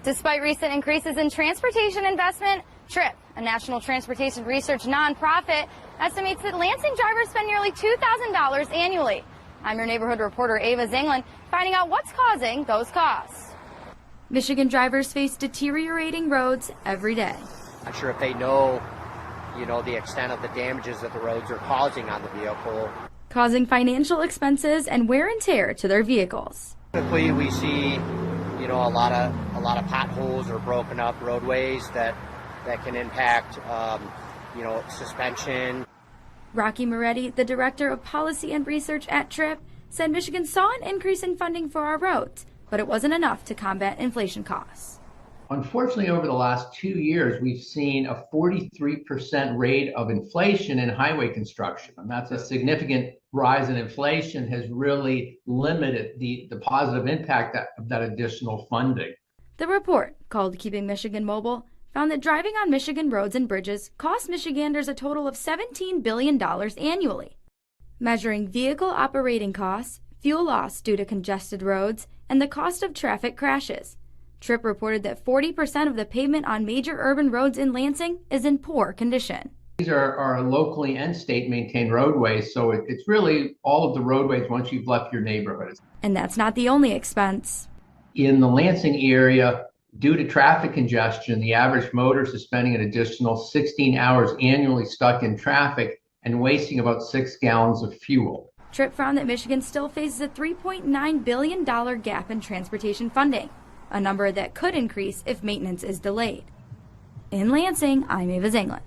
Despite recent increases in transportation investment, TRIP, a national transportation research nonprofit, estimates that Lansing drivers spend nearly $2,000 annually. I'm your neighborhood reporter, Ava Zinglin, finding out what's causing those costs. Michigan drivers face deteriorating roads every day. I'm sure if they know, the extent of the damages that the roads are causing on the vehicle. Causing financial expenses and wear and tear to their vehicles. Typically we see, a lot of potholes or broken up roadways that can impact, suspension. Rocky Moretti, the director of policy and research at TRIP, said Michigan saw an increase in funding for our roads, but it wasn't enough to combat inflation costs. Unfortunately, over the last 2 years, we've seen a 43% rate of inflation in highway construction. And that's a significant rise in inflation has really limited the positive impact of that additional funding. The report, called Keeping Michigan Mobile, found that driving on Michigan roads and bridges costs Michiganders a total of $17 billion annually. Measuring vehicle operating costs, fuel loss due to congested roads, and the cost of traffic crashes, TRIP reported that 40% of the pavement on major urban roads in Lansing is in poor condition. These are locally and state maintained roadways, so it's really all of the roadways once you've left your neighborhood. And that's not the only expense. In the Lansing area, due to traffic congestion, the average motorist is spending an additional 16 hours annually stuck in traffic and wasting about 6 gallons of fuel. TRIP found that Michigan still faces a $3.9 billion gap in transportation funding, a number that could increase if maintenance is delayed. In Lansing, I'm Ava Zinglin,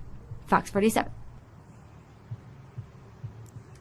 Fox 47.